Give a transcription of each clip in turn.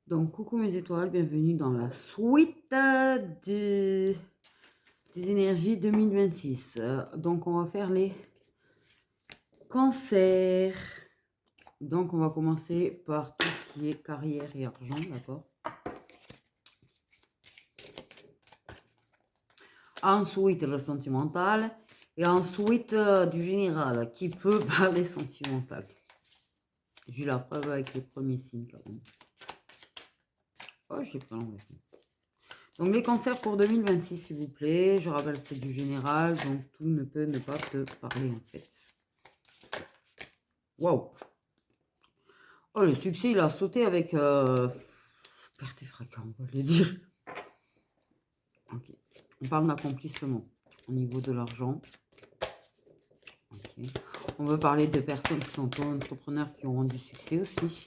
Donc, coucou mes étoiles, bienvenue dans la suite des énergies 2026. Donc, on va faire les cancers. Donc, on va commencer par tout ce qui est carrière et argent, d'accord? Ensuite, le sentimental. Et ensuite, du général, qui peut parler sentimental. J'ai la preuve avec les premiers signes, quand même. Oh, j'ai pas l'envers. Donc, les cancers pour 2026, s'il vous plaît. Je rappelle, c'est du général, donc tout ne peut ne pas te parler, en fait. Waouh! Oh, le succès, il a sauté avec perte et fracas, on va le dire. Ok. On parle d'accomplissement au niveau de l'argent. Ok. On veut parler de personnes qui sont entrepreneurs qui auront du succès aussi.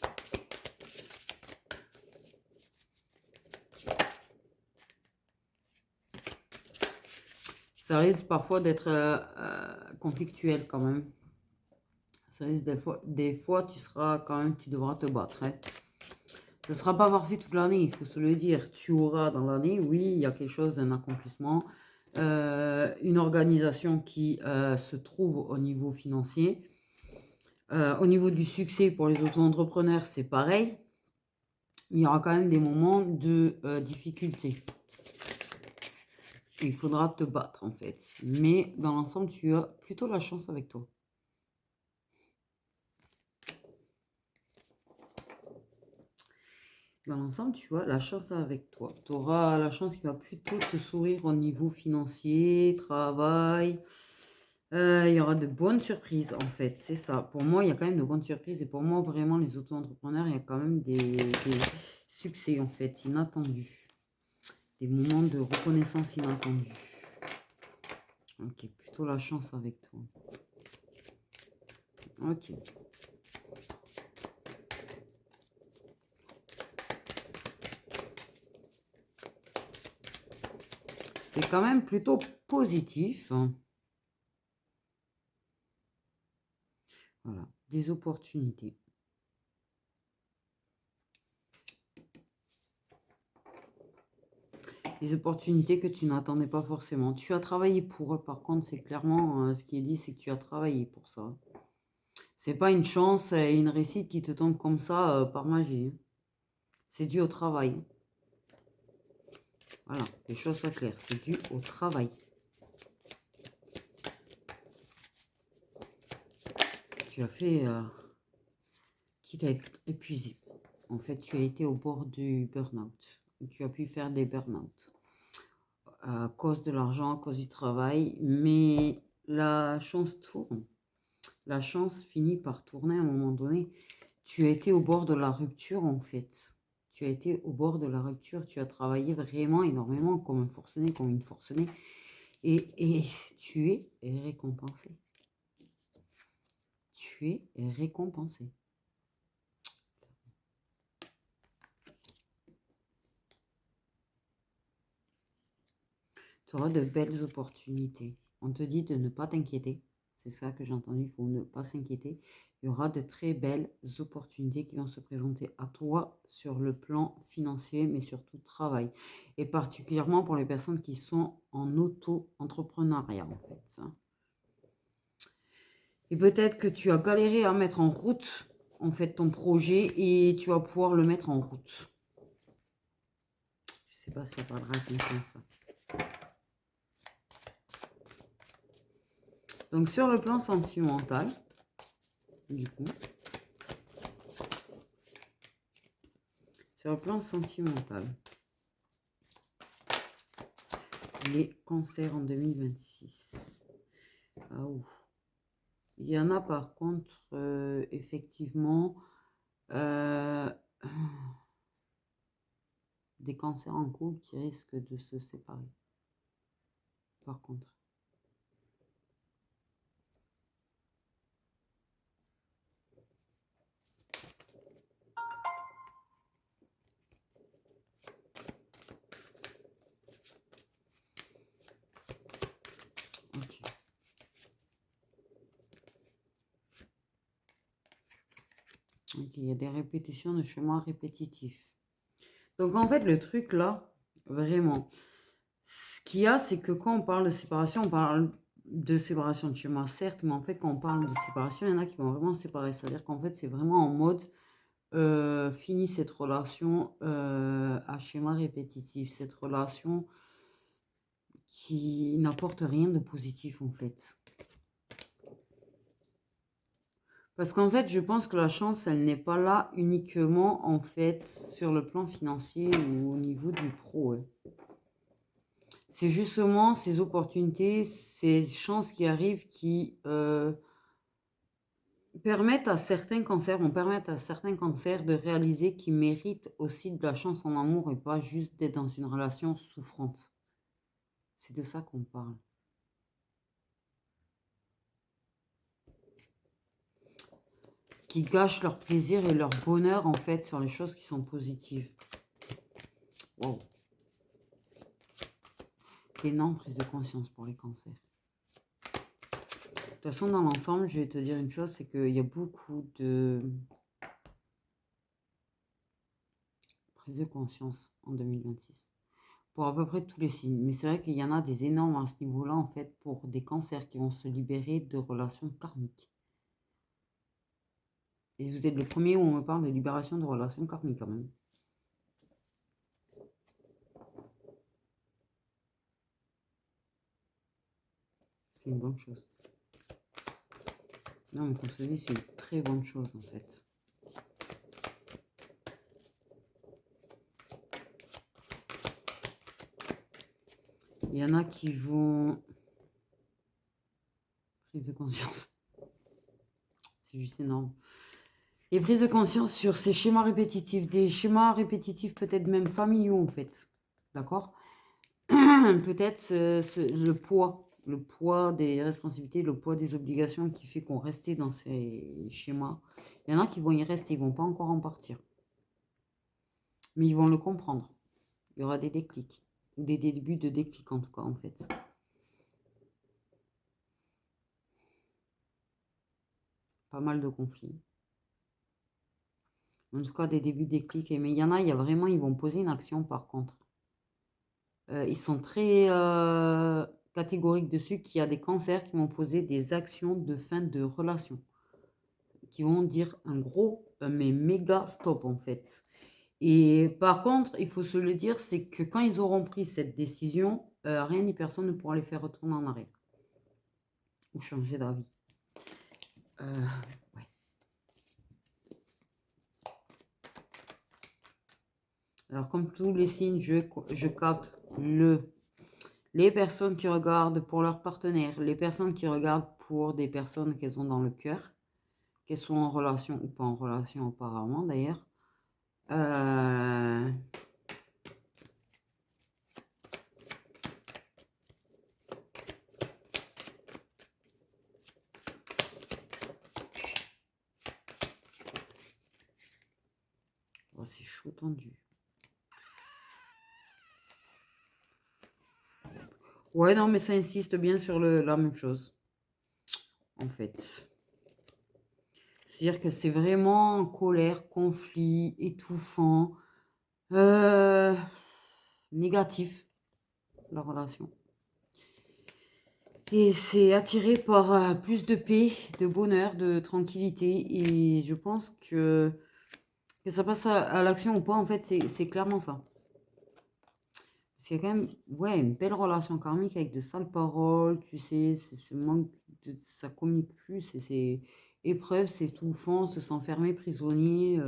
Ça risque parfois d'être conflictuel quand même. Ça risque des fois tu seras quand même, tu devras te battre. Hein. Ce ne sera pas parfait toute l'année, il faut se le dire. Tu auras dans l'année, oui, il y a quelque chose, un accomplissement, une organisation qui se trouve au niveau financier. Au niveau du succès pour les auto-entrepreneurs, c'est pareil. Il y aura quand même des moments de difficulté. Il faudra te battre en fait. Mais dans l'ensemble, tu as plutôt la chance avec toi. Dans l'ensemble, tu vois, la chance avec toi. Tu auras la chance qui va plutôt te sourire au niveau financier, travail. Il y aura de bonnes surprises, en fait. C'est ça. Pour moi, il y a quand même de bonnes surprises. Et pour moi, vraiment, les auto-entrepreneurs, il y a quand même des succès, en fait, inattendus. Des moments de reconnaissance inattendus. Ok, plutôt la chance avec toi. Ok. C'est quand même plutôt positif. Voilà, des opportunités. Des opportunités que tu n'attendais pas forcément. Tu as travaillé pour eux, par contre, c'est clairement ce qui est dit, c'est que tu as travaillé pour ça. C'est pas une chance et une réussite qui te tombe comme ça par magie. C'est dû au travail. Voilà, les choses soient claires, c'est dû au travail. Tu as fait, quitte à être épuisé. En fait, tu as été au bord du burn-out. Tu as pu faire des burn-out à cause de l'argent, à cause du travail, mais la chance tourne. La chance finit par tourner à un moment donné. Tu as été au bord de la rupture, en fait. Tu as été au bord de la rupture. Tu as travaillé vraiment énormément comme un forcené, comme une forcenée. Et tu es récompensé. Tu es récompensé. Tu auras de belles opportunités. On te dit de ne pas t'inquiéter. C'est ça que j'ai entendu, il faut ne pas s'inquiéter. Il y aura de très belles opportunités qui vont se présenter à toi sur le plan financier, mais surtout travail. Et particulièrement pour les personnes qui sont en auto-entrepreneuriat, en fait. Et peut-être que tu as galéré à mettre en route, en fait, ton projet et tu vas pouvoir le mettre en route. Je ne sais pas si ça parlera comme ça. Donc, sur le plan sentimental, du coup, sur le plan sentimental, les cancers en 2026. Ah ouf. Il y en a par contre, effectivement, des cancers en couple qui risquent de se séparer. Par contre. Ok. Ok, il y a des répétitions de schémas répétitifs. Donc en fait, le truc là, vraiment, ce qu'il y a, c'est que quand on parle de séparation, on parle de séparation de schéma, certes, mais en fait, quand on parle de séparation, il y en a qui vont vraiment se séparer. C'est-à-dire qu'en fait, c'est vraiment en mode fini cette relation à schéma répétitif, cette relation qui n'apporte rien de positif en fait. Parce qu'en fait, je pense que la chance, elle n'est pas là uniquement en fait sur le plan financier ou au niveau du pro. Ouais. C'est justement ces opportunités, ces chances qui arrivent qui permettent à certains cancers, de réaliser qu'ils méritent aussi de la chance en amour et pas juste d'être dans une relation souffrante. C'est de ça qu'on parle. Qui gâchent leur plaisir et leur bonheur en fait sur les choses qui sont positives. Wow. Énorme prise de conscience pour les cancers. De toute façon, dans l'ensemble, je vais te dire une chose, c'est qu'il y a beaucoup de prise de conscience en 2026. Pour à peu près tous les signes. Mais c'est vrai qu'il y en a des énormes à ce niveau-là, en fait, pour des cancers qui vont se libérer de relations karmiques. Et vous êtes le premier où on me parle de libération de relations karmiques, quand même. C'est une bonne chose. Non, mais comme je te dis, c'est une très bonne chose, en fait. Il y en a qui vont... Prise de conscience. C'est juste énorme. Et prise de conscience sur ces schémas répétitifs. Des schémas répétitifs peut-être même familiaux, en fait. D'accord? Peut-être le poids des responsabilités, le poids des obligations qui fait qu'on restait dans ces schémas. Il y en a qui vont y rester, ils ne vont pas encore en partir. Mais ils vont le comprendre. Il y aura des déclics. Des débuts de déclic en tout cas, en fait. Pas mal de conflits. En tout cas, des débuts de déclic. Mais il y en a, ils vont poser une action par contre. Ils sont très catégoriques dessus qu'il y a des cancers qui vont poser des actions de fin de relation. Qui vont dire un gros, mais méga stop en fait. Et par contre, il faut se le dire, c'est que quand ils auront pris cette décision, rien ni personne ne pourra les faire retourner en arrière. Ou changer d'avis. Ouais. Alors comme tous les signes, je capte les personnes qui regardent pour leur partenaire, les personnes qui regardent pour des personnes qu'elles ont dans le cœur, qu'elles sont en relation ou pas en relation apparemment d'ailleurs. Oh, c'est chaud tendu. Ouais, non, mais ça insiste bien sur la même chose. En fait. C'est-à-dire que c'est vraiment colère, conflit, étouffant, négatif, la relation. Et c'est attiré par plus de paix, de bonheur, de tranquillité. Et je pense que ça passe à l'action ou pas, en fait, c'est clairement ça. Parce qu'il y a quand même une belle relation karmique avec de sales paroles, tu sais, ce manque ça communique plus, c'est épreuve, c'est étouffant, se s'enfermer prisonnier.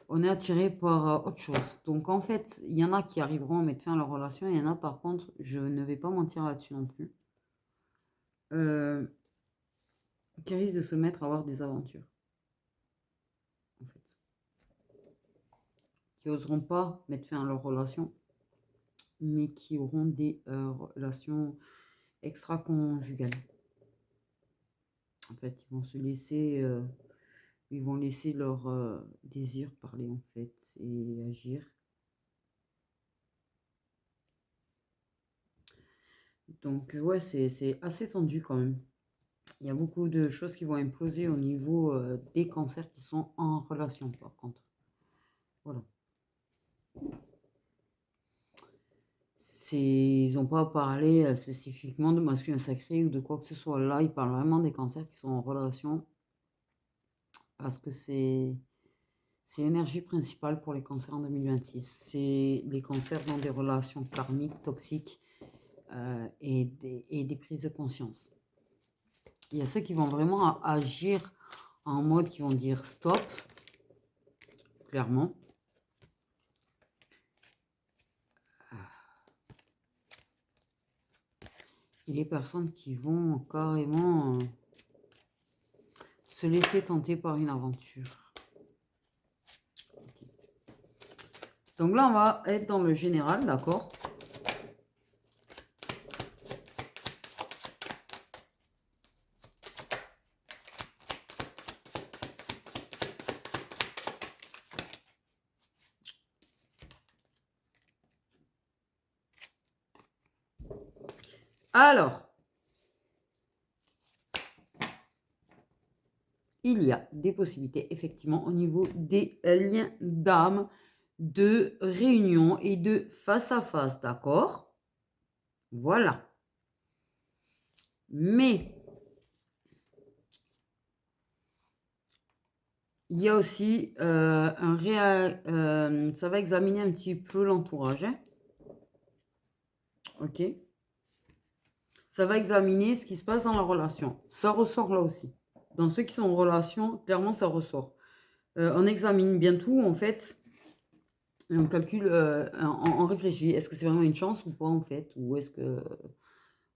On est attiré par autre chose. Donc en fait, il y en a qui arriveront à mettre fin à leur relation, il y en a par contre, je ne vais pas mentir là-dessus non plus, qui risquent de se mettre à avoir des aventures. En fait. Qui n'oseront pas mettre fin à leur relation, mais qui auront des relations extra-conjugales. En fait, ils vont laisser leur désir parler en fait et agir. Donc ouais, c'est assez tendu quand même. Il y a beaucoup de choses qui vont imploser au niveau des cancers qui sont en relation par contre. Voilà. Ils n'ont pas parlé spécifiquement de masculin sacré ou de quoi que ce soit. Là, ils parlent vraiment des cancers qui sont en relation parce que c'est l'énergie principale pour les cancers en 2026. C'est les cancers dans des relations karmiques, toxiques et des prises de conscience. Il y a ceux qui vont vraiment agir en mode qui vont dire stop, clairement. Et les personnes qui vont carrément se laisser tenter par une aventure. Okay. Donc là, on va être dans le général, d'accord? Alors, il y a des possibilités, effectivement, au niveau des liens d'âme, de réunion et de face à face, d'accord? Voilà. Mais, il y a aussi ça va examiner un petit peu l'entourage, hein? Ok? Ça va examiner ce qui se passe dans la relation. Ça ressort là aussi. Dans ceux qui sont en relation, clairement, ça ressort. On examine bien tout, en fait. Et on calcule, on réfléchit. Est-ce que c'est vraiment une chance ou pas, en fait? Ou est-ce que...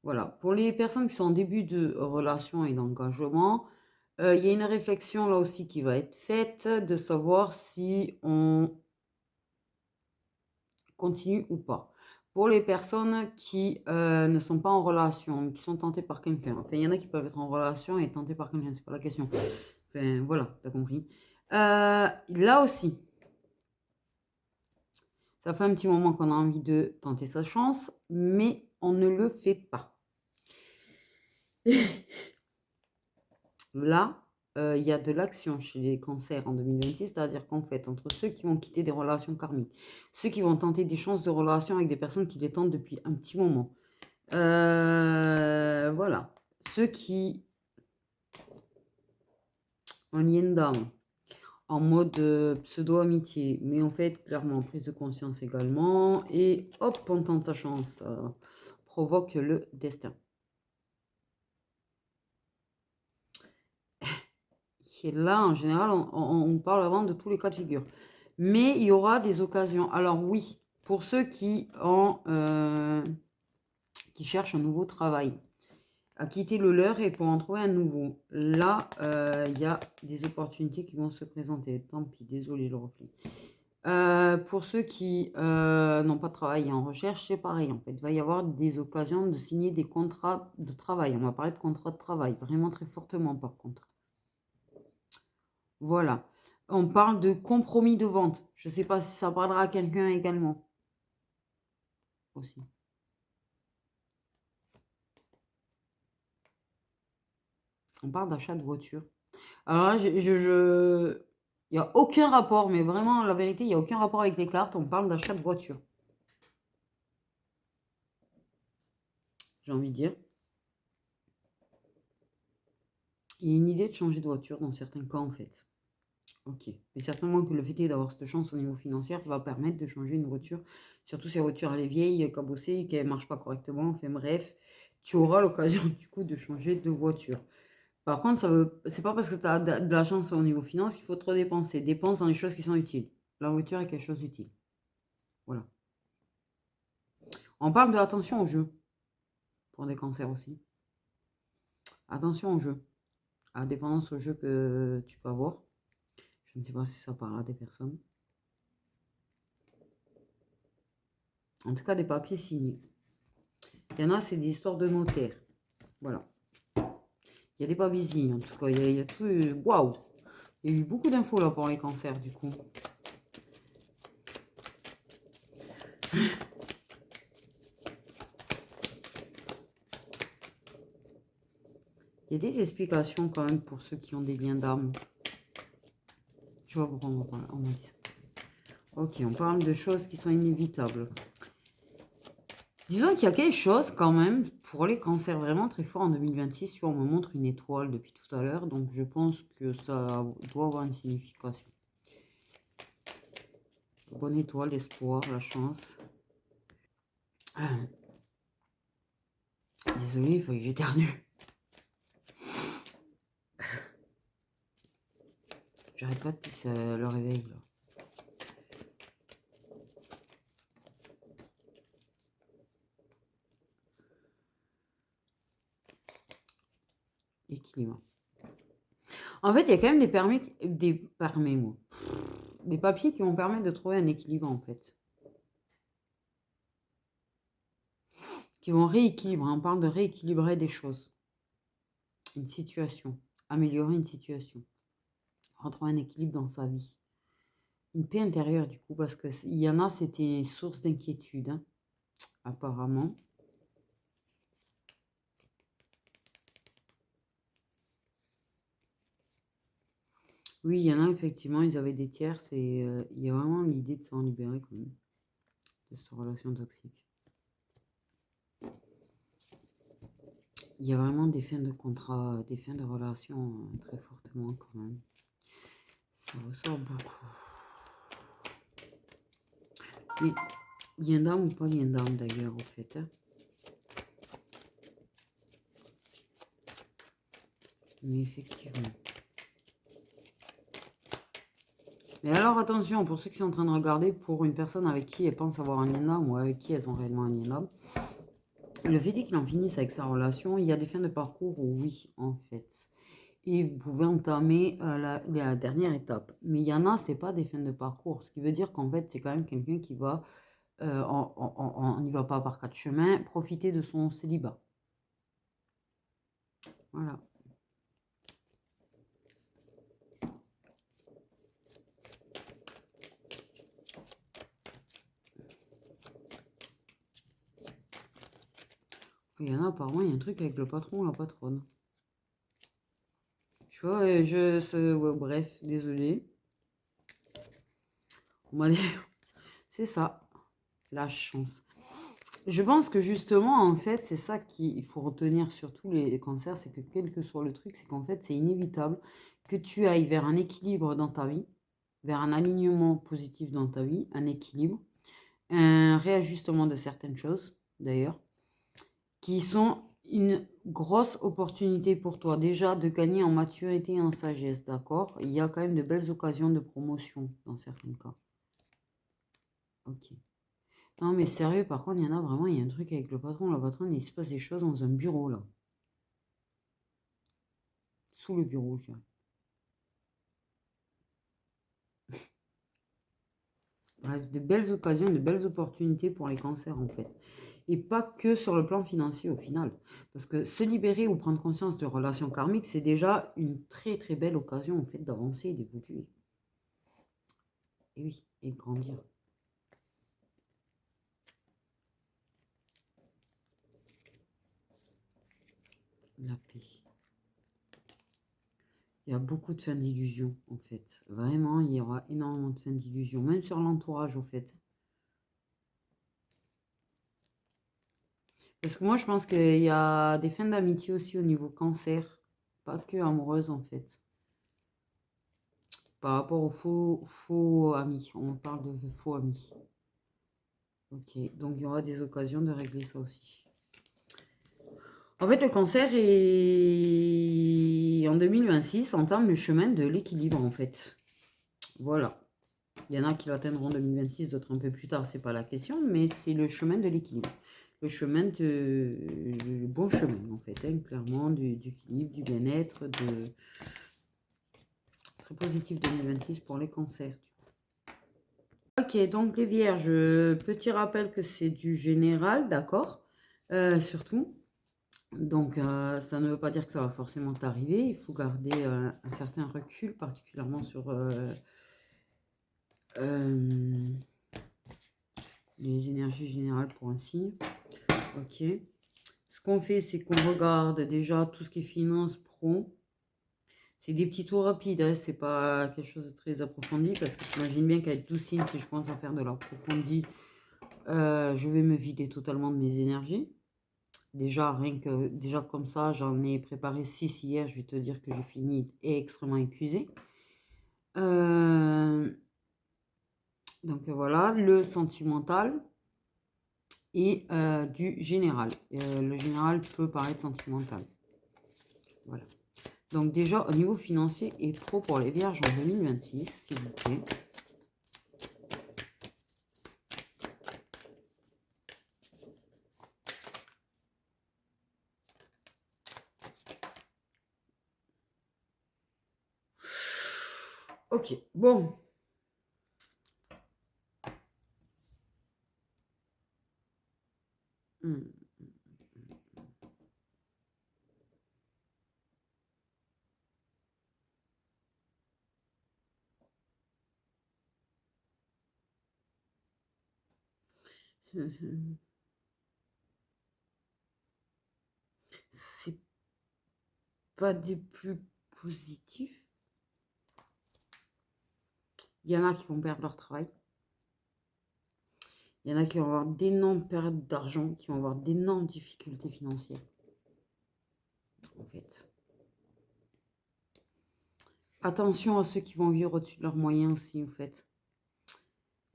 Voilà. Pour les personnes qui sont en début de relation et d'engagement, il y a une réflexion là aussi qui va être faite de savoir si on continue ou pas. Pour les personnes qui ne sont pas en relation, qui sont tentées par quelqu'un, enfin, il y en a qui peuvent être en relation et tentées par quelqu'un, c'est pas la question. Enfin, voilà, t'as compris. Là aussi, ça fait un petit moment qu'on a envie de tenter sa chance, mais on ne le fait pas. Là, il y a de l'action chez les cancers en 2026, c'est-à-dire qu'en fait, entre ceux qui vont quitter des relations karmiques, ceux qui vont tenter des chances de relation avec des personnes qui les tentent depuis un petit moment, voilà. Ceux qui, en lien d'âme, en mode pseudo-amitié, mais en fait, clairement, prise de conscience également, et hop, on tente sa chance, provoque le destin. Et là, en général, on parle vraiment de tous les cas de figure. Mais il y aura des occasions. Alors oui, pour ceux qui cherchent un nouveau travail, à quitter le leur et pour en trouver un nouveau. Là, il y a des opportunités qui vont se présenter. Tant pis, désolé le reflet. Pour ceux qui n'ont pas de travail et en recherche, c'est pareil. En fait, il va y avoir des occasions de signer des contrats de travail. On va parler de contrats de travail, vraiment très fortement par contre. Voilà. On parle de compromis de vente. Je ne sais pas si ça parlera à quelqu'un également. Aussi. On parle d'achat de voiture. Alors là, il n'y a aucun rapport, mais vraiment, la vérité, il n'y a aucun rapport avec les cartes. On parle d'achat de voiture. J'ai envie de dire. Il y a une idée de changer de voiture dans certains cas, en fait. Ok. Mais certainement que le fait d'avoir cette chance au niveau financier va permettre de changer une voiture. Surtout si la voiture, elle est vieille, cabossée, qu'elle ne marche pas correctement. Enfin bref, tu auras l'occasion, du coup, de changer de voiture. Par contre, c'est pas parce que tu as de la chance au niveau finance qu'il faut trop dépenser. Dépense dans les choses qui sont utiles. La voiture est quelque chose d'utile. Voilà. On parle de attention au jeu. Pour des cancers aussi. Attention au jeu. À dépendance au jeu que tu peux avoir. Je ne sais pas si ça parle à des personnes. En tout cas, des papiers signés. Il y en a, c'est des histoires de notaire. Voilà. Il y a des papiers signés. En tout cas, il y a tout. Waouh! Il y a eu beaucoup d'infos là pour les cancers, du coup. Il y a des explications quand même pour ceux qui ont des liens d'âme. Je vois pourquoi on dit ça. Ok, on parle de choses qui sont inévitables. Disons qu'il y a quelque chose quand même pour les cancers vraiment très fort en 2026. Tu vois, on me montre une étoile depuis tout à l'heure, donc je pense que ça doit avoir une signification. Bonne étoile, l'espoir, la chance. Désolée, il faut que j'éternue. J'arrête pas depuis le réveil là. Équilibre. En fait, il y a quand même des papiers qui vont permettre de trouver un équilibre en fait. Qui vont rééquilibrer. On parle de rééquilibrer des choses. Une situation. Améliorer une situation. Retrouver un équilibre dans sa vie. Une paix intérieure du coup, parce qu'il y en a, c'était source d'inquiétude, hein, apparemment. Oui, il y en a effectivement, ils avaient des tierces et il y a vraiment l'idée de s'en libérer quand même, de cette relation toxique. Il y a vraiment des fins de contrat, des fins de relation très fortement quand même. Ça ressort beaucoup. Mais lien d'âme ou pas lien d'âme d'ailleurs au fait. Hein. Mais effectivement. Mais alors attention, pour ceux qui sont en train de regarder, pour une personne avec qui elles pensent avoir un lien d'âme ou avec qui elles ont réellement un lien d'âme, le fait est qu'il en finisse avec sa relation, il y a des fins de parcours, oui, en fait. Et vous pouvez entamer la dernière étape. Mais il y en a, c'est pas des fins de parcours. Ce qui veut dire qu'en fait, c'est quand même quelqu'un qui va, on n'y va pas par quatre chemins, profiter de son célibat. Voilà. Il y en a, apparemment, il y a un truc avec le patron ou la patronne. Tu vois, ouais, bref, désolé. On m'a dit, c'est ça, la chance. Je pense que justement, en fait, c'est ça qu'il faut retenir sur tous les cancers, c'est que quel que soit le truc, c'est qu'en fait, c'est inévitable que tu ailles vers un équilibre dans ta vie, vers un alignement positif dans ta vie, un équilibre, un réajustement de certaines choses, d'ailleurs, qui sont une grosse opportunité pour toi, déjà de gagner en maturité et en sagesse, d'accord? Il y a quand même de belles occasions de promotion dans certains cas. Ok. Non, mais sérieux, par contre, il y en a vraiment, il y a un truc avec le patron, la patronne, il se passe des choses dans un bureau, là. Sous le bureau, je dirais. Bref, de belles occasions, de belles opportunités pour les cancers, en fait. Et pas que sur le plan financier, au final. Parce que se libérer ou prendre conscience de relations karmiques, c'est déjà une très, très belle occasion, en fait, d'avancer et d'évoluer. Et oui, et de grandir. La paix. Il y a beaucoup de fins d'illusions, en fait. Vraiment, il y aura énormément de fins d'illusions, même sur l'entourage, en fait. Parce que moi, je pense qu'il y a des fins d'amitié aussi au niveau cancer, pas que amoureuse, en fait. Par rapport aux faux amis, on parle de faux amis. Ok, donc il y aura des occasions de régler ça aussi. En fait, le cancer est en 2026 entame le chemin de l'équilibre, en fait. Voilà. Il y en a qui l'atteindront en 2026, d'autres un peu plus tard, c'est pas la question, mais c'est le chemin de l'équilibre. Le bon chemin, en fait, hein, clairement, du équilibre, du bien-être, très positif 2026 pour les cancers. Ok, donc les vierges, petit rappel que c'est du général, d'accord, surtout. Donc, ça ne veut pas dire que ça va forcément t'arriver. Il faut garder un certain recul, particulièrement sur les énergies générales pour un signe. Ok. Ce qu'on fait, c'est qu'on regarde déjà tout ce qui est finance pro. C'est des petits tours rapides, hein, c'est pas quelque chose de très approfondi parce que tu imagines bien qu'avec 12 signes, si je commence à faire de l'approfondi, je vais me vider totalement de mes énergies. Déjà, rien que, déjà comme ça, j'en ai préparé 6 hier. Je vais te dire que j'ai fini et extrêmement épuisée. Donc voilà, le sentimental et du général. Le général peut paraître sentimental. Voilà. Donc déjà, au niveau financier et pro pour les vierges en 2026, s'il vous plaît. Ok, bon. Hmm. C'est pas des plus positifs. Il y en a qui vont perdre leur travail. Il y en a qui vont avoir d'énormes pertes d'argent, qui vont avoir d'énormes difficultés financières. En fait. Attention à ceux qui vont vivre au-dessus de leurs moyens aussi, en fait.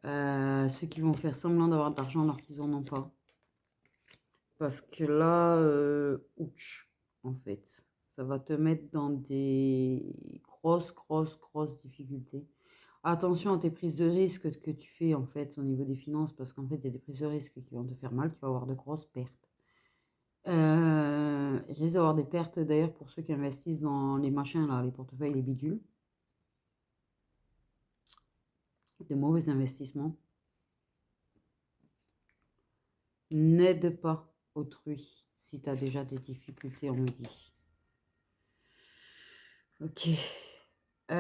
Ceux qui vont faire semblant d'avoir de l'argent alors qu'ils n'en ont pas. Parce que là, ouch, en fait. Ça va te mettre dans des grosses difficultés. Attention à tes prises de risque que tu fais en fait au niveau des finances parce qu'en fait il y a des prises de risque qui vont te faire mal, tu vas avoir de grosses pertes. Il risque d'avoir des pertes d'ailleurs pour ceux qui investissent dans les machins là, les portefeuilles, les bidules. De mauvais investissements. N'aide pas autrui si tu as déjà des difficultés, on me dit. Ok. Il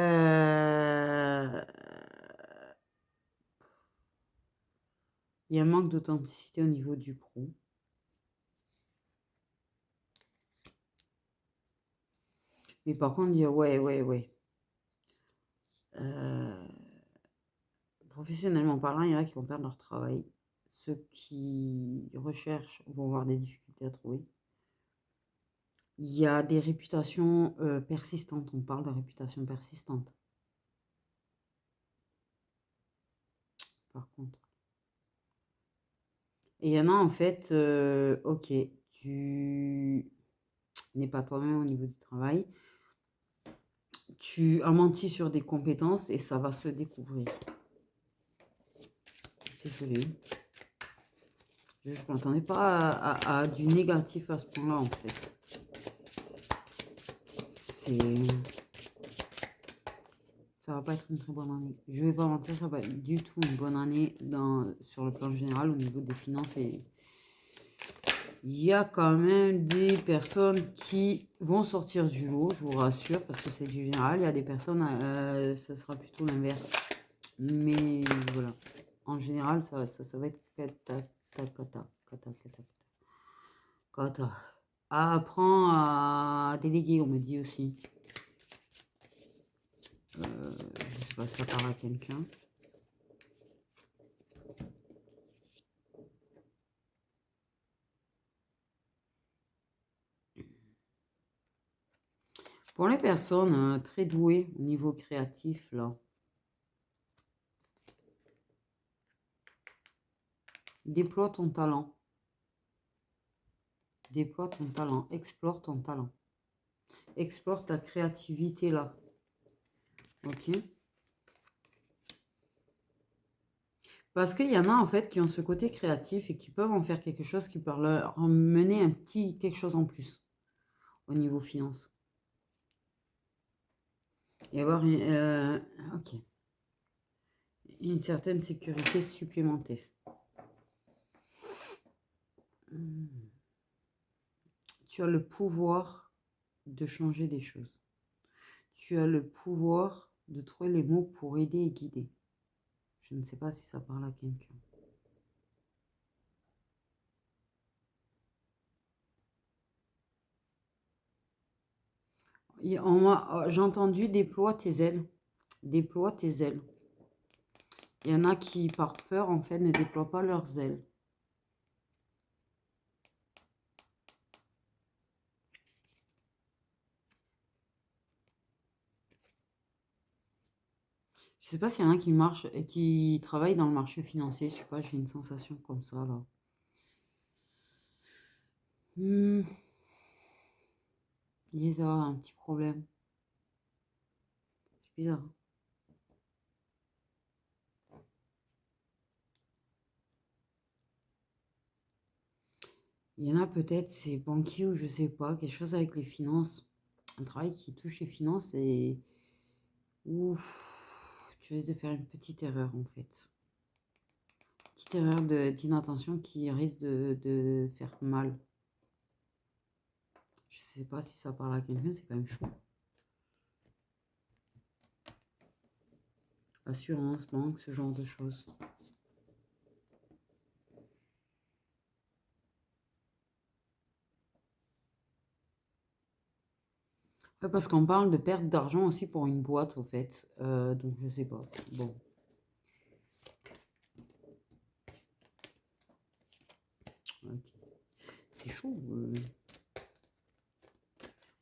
y a un manque d'authenticité au niveau du pro. Mais par contre, il y a ouais. Professionnellement parlant, il y en a qui vont perdre leur travail. Ceux qui recherchent vont avoir des difficultés à trouver. Il y a des réputations persistantes. On parle de réputations persistantes. Par contre. Et il y en a en fait, ok, tu n'es pas toi-même au niveau du travail. Tu as menti sur des compétences et ça va se découvrir. Désolée. Je ne m'attendais pas à du négatif à ce point-là, en fait. Ça va pas être une très bonne année. Je vais pas mentir, ça va pas être du tout une bonne année sur le plan général au niveau des finances. Et il y a quand même des personnes qui vont sortir du lot, je vous rassure, parce que c'est du général. Il y a des personnes, ça sera plutôt l'inverse. Mais voilà. En général, ça va être kata. Apprends à déléguer, on me dit aussi. Je sais pas si ça parle à quelqu'un. Pour les personnes très douées au niveau créatif, là, déploie ton talent. Déploie ton talent. Explore ton talent. Explore ta créativité, là. Ok? Parce qu'il y en a, en fait, qui ont ce côté créatif et qui peuvent en faire quelque chose qui peut leur mener un petit quelque chose en plus au niveau finance. Et avoir ok, une certaine sécurité supplémentaire. Tu as le pouvoir de changer des choses. Tu as le pouvoir de trouver les mots pour aider et guider. Je ne sais pas si ça parle à quelqu'un. J'ai entendu déploie tes ailes. Déploie tes ailes. Il y en a qui, par peur, en fait, ne déploient pas leurs ailes. Je sais pas s'il y en a qui marchent et qui travaillent dans le marché financier. Je sais pas, j'ai une sensation comme ça, là. Il y a un petit problème. C'est bizarre. Il y en a peut-être, c'est banquier ou je sais pas, quelque chose avec les finances. Un travail qui touche les finances et... Ouf, tu risques de faire une petite erreur en fait. Petite erreur d'inattention qui risque de faire mal. Je sais pas si ça parle à quelqu'un, c'est quand même chaud. Assurance, banque, ce genre de choses. Ouais, parce qu'on parle de perte d'argent aussi pour une boîte, au fait. Donc, je sais pas. Bon. Okay. C'est chaud.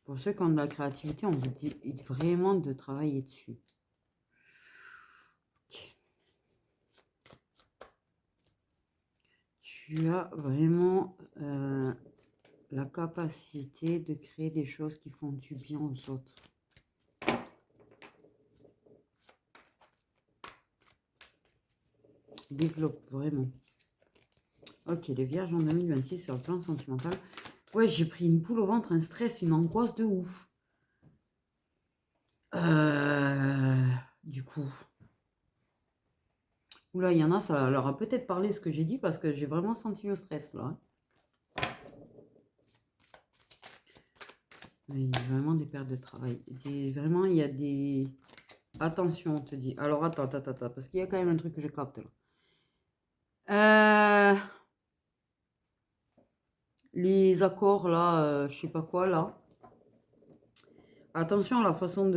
Pour ceux qui ont de la créativité, on vous dit vraiment de travailler dessus. Okay. Tu as vraiment la capacité de créer des choses qui font du bien aux autres. Développe vraiment. Ok, les vierges en 2026 sur le plan sentimental. Ouais, j'ai pris une boule au ventre, un stress, une angoisse de ouf. Du coup. Oula, il y en a, ça leur a peut-être parlé ce que j'ai dit parce que j'ai vraiment senti le stress là. Il y a vraiment des pertes de travail. Vraiment, il y a des... Attention, on te dit. Alors, attends, parce qu'il y a quand même un truc que je capte là. Les accords là, je sais pas quoi là. Attention à la façon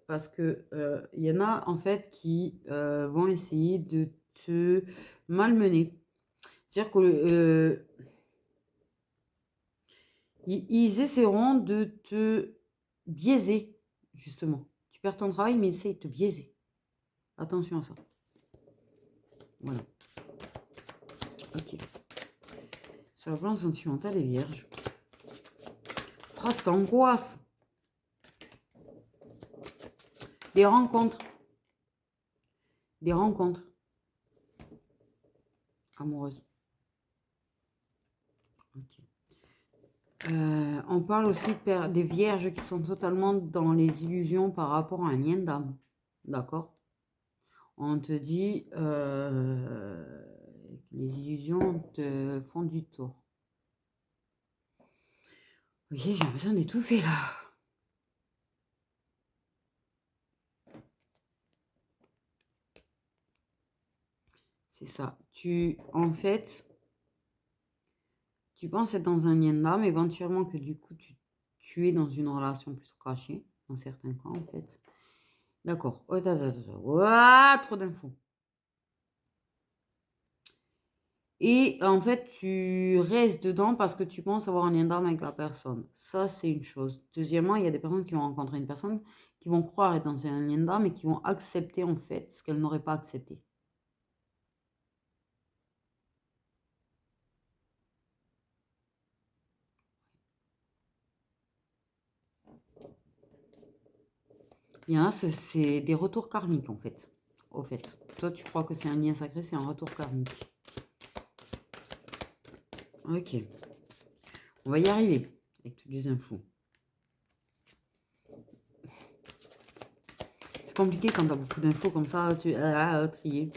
parce que il y en a en fait qui vont essayer de te malmener. C'est-à-dire que ils essaieront de te biaiser, justement. Tu perds ton travail, mais ils essaient de te biaiser. Attention à ça. Voilà. Ok. Sur le plan sentimental et vierge. Oh, cette angoisse. Des rencontres. Des rencontres amoureuses. Ok. On parle aussi des vierges qui sont totalement dans les illusions par rapport à un lien d'âme. D'accord? On te dit que les illusions te font du tort. Ok, j'ai besoin d'étouffer là. C'est ça. En fait, tu penses être dans un lien d'âme, éventuellement que du coup, tu es dans une relation plutôt cachée, dans certains cas en fait. D'accord. Oh, trop d'infos. Et en fait, tu restes dedans parce que tu penses avoir un lien d'âme avec la personne. Ça, c'est une chose. Deuxièmement, il y a des personnes qui vont rencontrer une personne qui vont croire être dans un lien d'âme et qui vont accepter en fait ce qu'elles n'auraient pas accepté. Il y en a, c'est des retours karmiques en fait. Au fait. Toi, tu crois que c'est un lien sacré, c'est un retour karmique. Ok. On va y arriver avec toutes les infos. C'est compliqué quand tu as beaucoup d'infos comme ça, tu trier.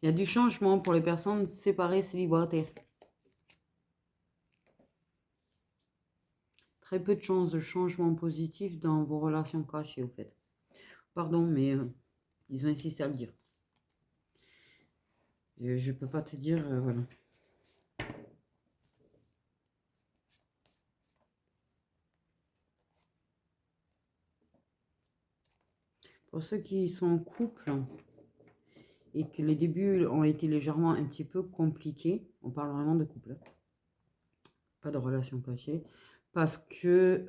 Il y a du changement pour les personnes séparées, célibataires. Très peu de chances de changement positif dans vos relations cachées, au fait. Pardon, mais ils ont insisté à le dire. Je ne peux pas te dire, voilà. Pour ceux qui sont en couple et que les débuts ont été légèrement un petit peu compliqués, on parle vraiment de couple, hein, pas de relation cachée, parce que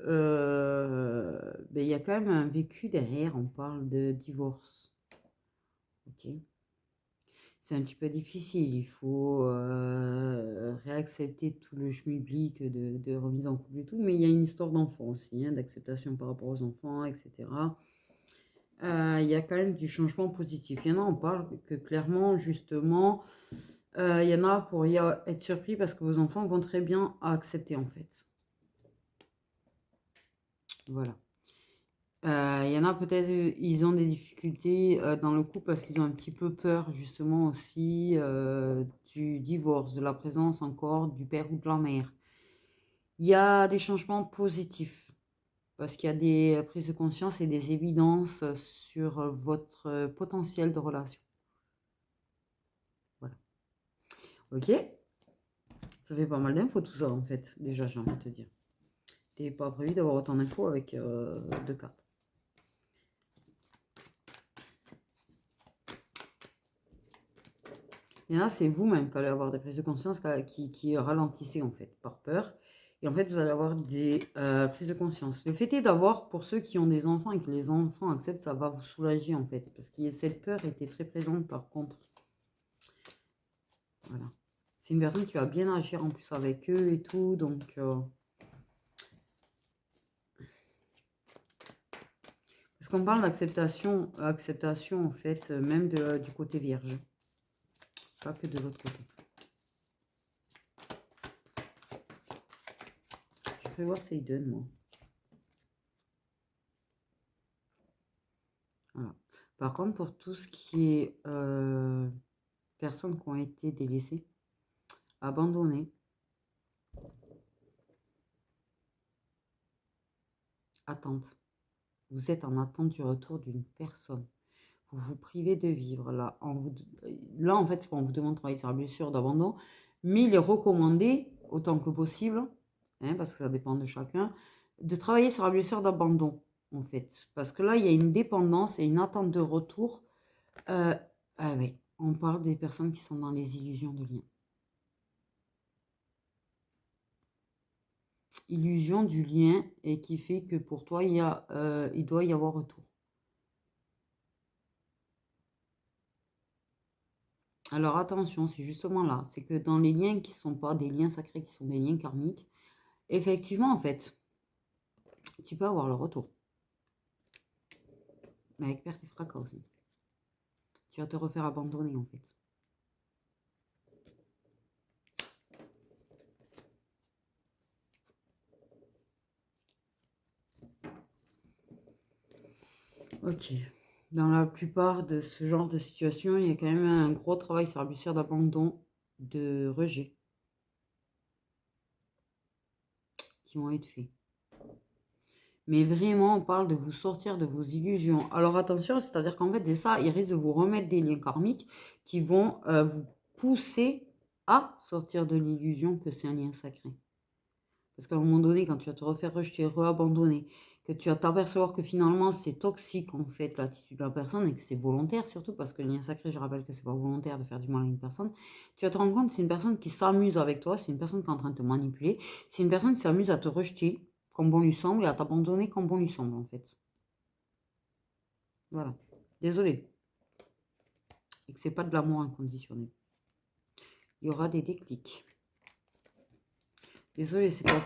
ben, y a quand même un vécu derrière, on parle de divorce. Ok. C'est un petit peu difficile, il faut réaccepter tout le schmilblick de remise en couple et tout, mais il y a une histoire d'enfant aussi, hein, d'acceptation par rapport aux enfants, etc. Il y a quand même du changement positif. Il y en a, on parle que clairement, justement, il y en a pour être surpris parce que vos enfants vont très bien accepter en fait. Voilà. Il y en a peut-être, ils ont des difficultés dans le couple parce qu'ils ont un petit peu peur justement aussi du divorce, de la présence encore du père ou de la mère. Il y a des changements positifs parce qu'il y a des prises de conscience et des évidences sur votre potentiel de relation. Voilà. Ok? Ça fait pas mal d'infos tout ça en fait, déjà j'ai envie de te dire. T'es pas prévu d'avoir autant d'infos avec deux cartes. Et là, c'est vous-même qui allez avoir des prises de conscience qui ralentissez en fait, par peur. Et en fait, vous allez avoir des prises de conscience. Le fait est d'avoir, pour ceux qui ont des enfants et que les enfants acceptent, ça va vous soulager en fait. Parce que cette peur était très présente par contre. Voilà. C'est une personne qui va bien agir en plus avec eux et tout. Donc, parce qu'on parle d'acceptation, acceptation en fait, même du côté vierge. Pas que de l'autre côté. Je vais voir ce qu'ils donnent, moi. Voilà. Par contre, pour tout ce qui est personnes qui ont été délaissées, abandonnées, attente. Vous êtes en attente du retour d'une personne. Vous vous privez de vivre. Là, en fait, c'est pas on vous demande de travailler sur la blessure d'abandon, mais il est recommandé, autant que possible, hein, parce que ça dépend de chacun, de travailler sur la blessure d'abandon, en fait. Parce que là, il y a une dépendance et une attente de retour. Ah oui, on parle des personnes qui sont dans les illusions de lien. Illusion du lien et qui fait que pour toi, il doit y avoir retour. Alors attention, c'est justement là, c'est que dans les liens qui ne sont pas des liens sacrés, qui sont des liens karmiques, effectivement, en fait, tu peux avoir le retour. Mais avec perte et fracas aussi. Tu vas te refaire abandonner, en fait. Ok. Dans la plupart de ce genre de situation, il y a quand même un gros travail sur la blessure d'abandon, de rejet, qui vont être faits. Mais vraiment, on parle de vous sortir de vos illusions. Alors attention, c'est-à-dire qu'en fait, c'est ça, il risque de vous remettre des liens karmiques qui vont vous pousser à sortir de l'illusion que c'est un lien sacré. Parce qu'à un moment donné, quand tu vas te refaire rejeter, re-abandonner, que tu vas t'apercevoir que finalement c'est toxique en fait l'attitude de la personne et que c'est volontaire surtout, parce que le lien sacré, je rappelle que c'est pas volontaire de faire du mal à une personne, tu vas te rendre compte que c'est une personne qui s'amuse avec toi, c'est une personne qui est en train de te manipuler, c'est une personne qui s'amuse à te rejeter comme bon lui semble et à t'abandonner comme bon lui semble en fait. Voilà. Désolée. Et que c'est pas de l'amour inconditionnel. Il y aura des déclics. Désolée, c'est pas...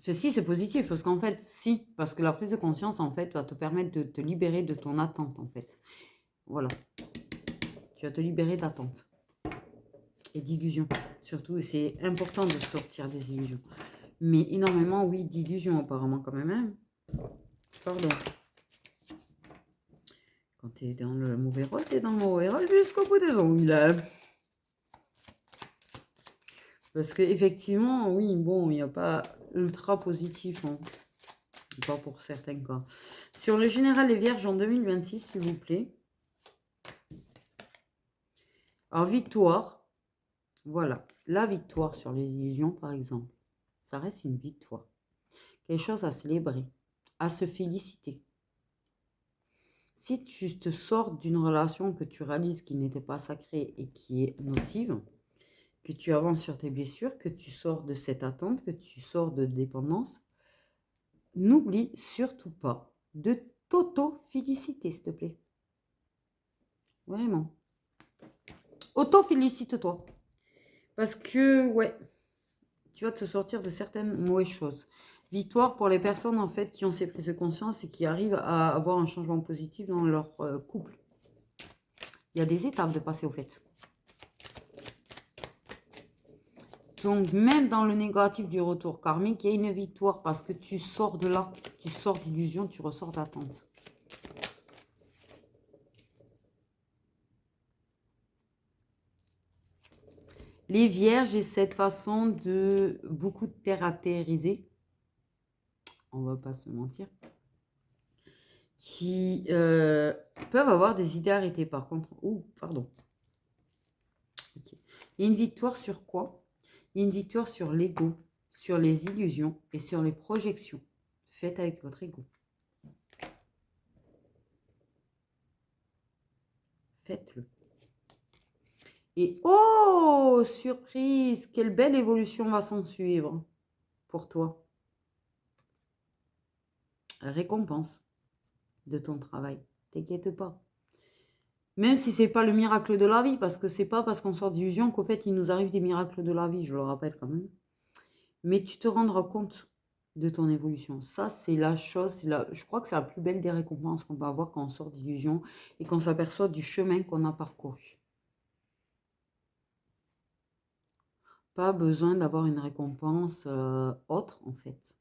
Enfin, si, c'est positif, parce qu'en fait, si, parce que la prise de conscience, en fait, va te permettre de te libérer de ton attente, en fait. Voilà. Tu vas te libérer d'attente. Et d'illusions, surtout. Et c'est important de sortir des illusions. Mais énormément, oui, d'illusions, apparemment, quand même. Hein. Pardon. Quand tu es dans le mauvais rôle, tu es dans le mauvais rôle jusqu'au bout des ongles. Parce que effectivement, oui, bon, il n'y a pas ultra positif, hein. Pas pour certains cas. Sur le général des Vierges en 2026, s'il vous plaît. Alors, victoire. Voilà. La victoire sur les illusions, par exemple. Ça reste une victoire. Quelque chose à célébrer. À se féliciter. Si tu te sors d'une relation que tu réalises qui n'était pas sacrée et qui est nocive, que tu avances sur tes blessures, que tu sors de cette attente, que tu sors de dépendance, n'oublie surtout pas de t'auto-féliciter, s'il te plaît. Vraiment. Auto-félicite-toi. Parce que, ouais, tu vas te sortir de certaines mauvaises choses. Victoire pour les personnes, en fait, qui ont ces prises de conscience et qui arrivent à avoir un changement positif dans leur couple. Il y a des étapes de passer au fait. Donc, même dans le négatif du retour karmique, il y a une victoire parce que tu sors de là, tu sors d'illusion, tu ressors d'attente. Les vierges, j'ai cette façon de beaucoup terre à terriser. On va pas se mentir. Qui peuvent avoir des idées arrêtées par contre. Oh, pardon. Okay. Il y a une victoire sur quoi? Il y a une victoire sur l'ego, sur les illusions et sur les projections faites avec votre ego. Faites-le. Et oh, surprise, quelle belle évolution va s'en suivre pour toi. Récompense de ton travail. T'inquiète pas. Même si c'est pas le miracle de la vie, parce que c'est pas parce qu'on sort d'illusion qu'au fait il nous arrive des miracles de la vie, je le rappelle quand même. Mais tu te rendras compte de ton évolution. Ça, c'est la chose, je crois que c'est la plus belle des récompenses qu'on peut avoir quand on sort d'illusion et qu'on s'aperçoit du chemin qu'on a parcouru. Pas besoin d'avoir une récompense autre, en fait.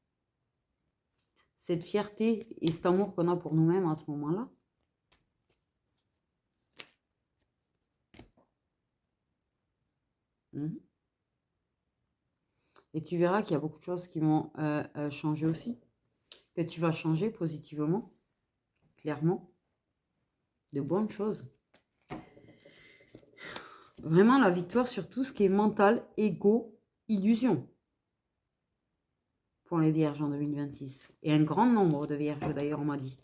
Cette fierté et cet amour qu'on a pour nous-mêmes à ce moment-là. Et tu verras qu'il y a beaucoup de choses qui vont changer aussi. Que tu vas changer positivement, clairement. De bonnes choses. Vraiment la victoire sur tout ce qui est mental, ego, illusion. Pour les vierges en 2026. Et un grand nombre de vierges d'ailleurs, on m'a dit.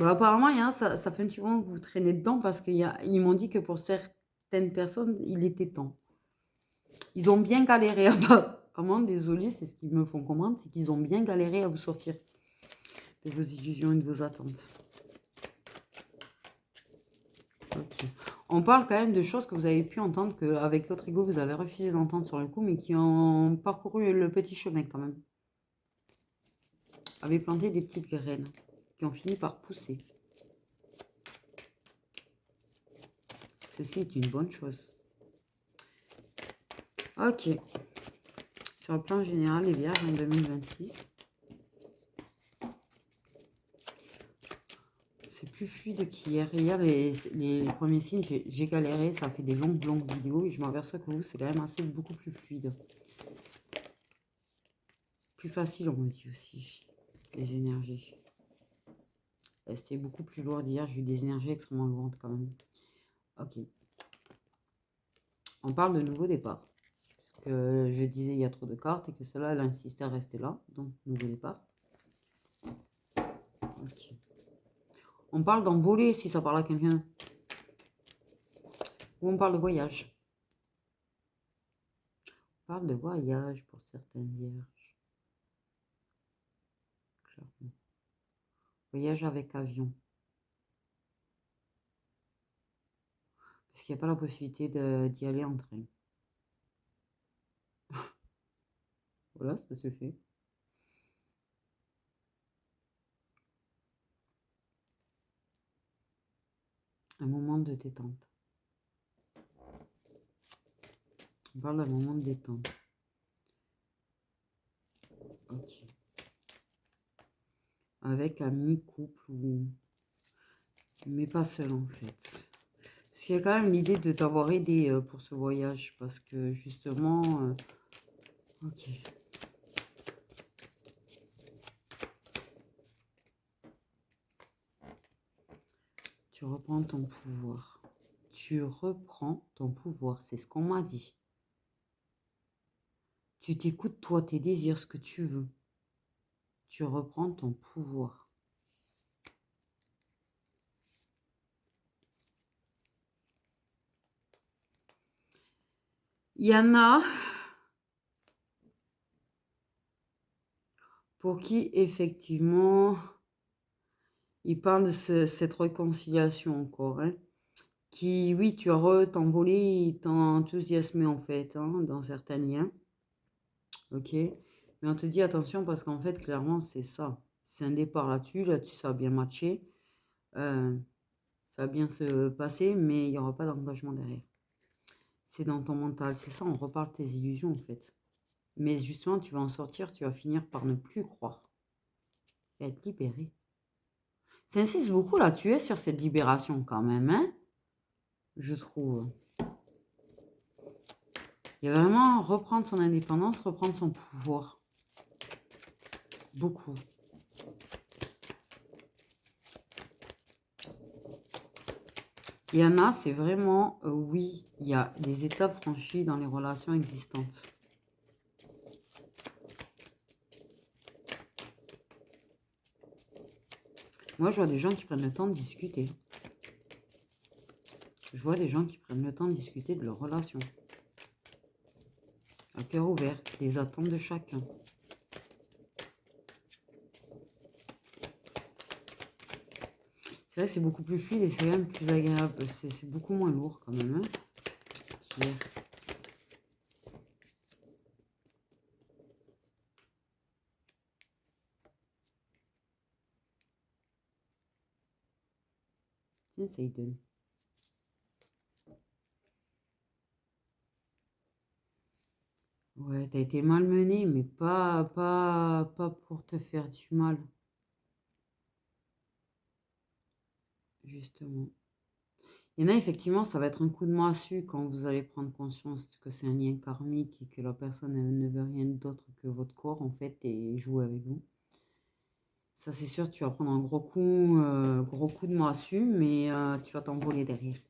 Bah, apparemment, il y a, ça fait un petit moment que vous traînez dedans parce qu'ils m'ont dit que pour certaines personnes, il était temps. Ils ont bien galéré. Vraiment, désolé, c'est ce qu'ils me font comprendre, c'est qu'ils ont bien galéré à vous sortir de vos illusions et de vos attentes. Okay. On parle quand même de choses que vous avez pu entendre qu'avec votre ego, vous avez refusé d'entendre sur le coup, mais qui ont parcouru le petit chemin quand même. Avez planté des petites graines qui ont fini par pousser. Ceci est une bonne chose. Ok. Sur le plan général, les vierges en 2026. C'est plus fluide qu'hier. Hier, les premiers signes, j'ai galéré. Ça fait des longues vidéos. Et je m'aperçois que vous, c'est quand même beaucoup plus fluide. Plus facile, on me dit aussi. Les énergies. C'était beaucoup plus lourd d'hier. J'ai eu des énergies extrêmement lourdes quand même. Ok. On parle de nouveau départ. Parce que je disais il y a trop de cartes et que celle-là, elle insiste à rester là. Donc, nouveau départ. Ok. On parle d'envoler si ça parle à quelqu'un. Ou on parle de voyage. On parle de voyage pour certaines vierges. Clairement. Voyage avec avion. Parce qu'il n'y a pas la possibilité d'y aller en train. Voilà, ça se fait. Un moment de détente. On parle d'un moment de détente. Ok. Avec amis, couple ou... Mais pas seul en fait. Parce qu'il y a quand même l'idée de t'avoir aidé pour ce voyage. Parce que justement... ok. Tu reprends ton pouvoir. Tu reprends ton pouvoir. C'est ce qu'on m'a dit. Tu t'écoutes toi, tes désirs, ce que tu veux. Tu reprends ton pouvoir. Il y en a pour qui, effectivement, il parle de cette réconciliation encore, hein, qui, oui, tu as t'envolé, t'enthousiasmé, en fait, hein, dans certains liens. Ok? Mais on te dit attention parce qu'en fait, clairement, c'est ça. C'est un départ là-dessus. Là-dessus, ça va bien matcher. Ça va bien se passer, mais il n'y aura pas d'engagement derrière. C'est dans ton mental. C'est ça, on reparle de tes illusions, en fait. Mais justement, tu vas en sortir, tu vas finir par ne plus croire. Et être libéré. Ça insiste beaucoup là-dessus, sur cette libération quand même, hein, je trouve. Il va vraiment reprendre son indépendance, reprendre son pouvoir. Beaucoup. Il y en a, c'est vraiment, oui, il y a des étapes franchies dans les relations existantes. Moi, je vois des gens qui prennent le temps de discuter. Je vois des gens qui prennent le temps de discuter de leur relation. À cœur ouvert, des attentes de chacun. C'est vrai que c'est beaucoup plus fluide et c'est même plus agréable. C'est beaucoup moins lourd quand même, hein, qu'hier. Tiens, ça y donne. Ouais, t'as été malmené, mais pas pour te faire du mal. Justement. Il y en a, effectivement, ça va être un coup de massue quand vous allez prendre conscience que c'est un lien karmique et que la personne elle ne veut rien d'autre que votre corps, en fait, et jouer avec vous. Ça, c'est sûr, tu vas prendre un gros coup de massue, mais tu vas t'envoler derrière.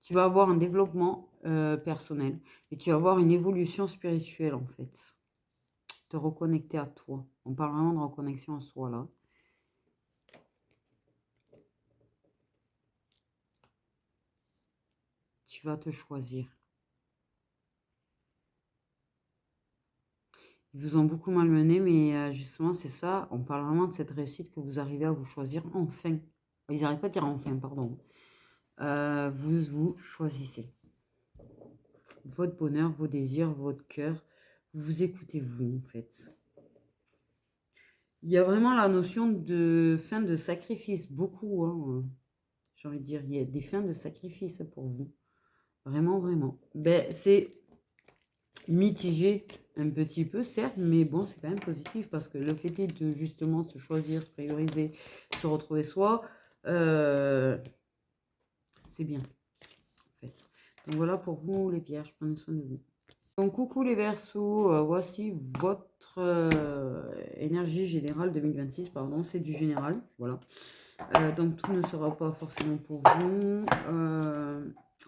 Tu vas avoir un développement personnel et tu vas avoir une évolution spirituelle, en fait. Te reconnecter à toi. On parle vraiment de reconnexion à soi, là. Tu vas te choisir. Ils vous ont beaucoup malmené, mais justement, c'est ça. On parle vraiment de cette réussite que vous arrivez à vous choisir enfin. Ils n'arrêtent pas de dire enfin, pardon. Vous vous choisissez. Votre bonheur, vos désirs, votre cœur. Vous écoutez vous, en fait. Il y a vraiment la notion de fin de sacrifice. Beaucoup, hein, j'ai envie de dire. Il y a des fins de sacrifice pour vous. Vraiment, vraiment. Ben, c'est mitigé un petit peu, certes, mais bon, c'est quand même positif parce que le fait est de justement se choisir, se prioriser, se retrouver soi, c'est bien, en fait. Donc voilà pour vous les pierres, je prends soin de vous. Donc coucou les Verseaux, voici votre énergie générale 2026, pardon, c'est du général, voilà. Donc tout ne sera pas forcément pour vous.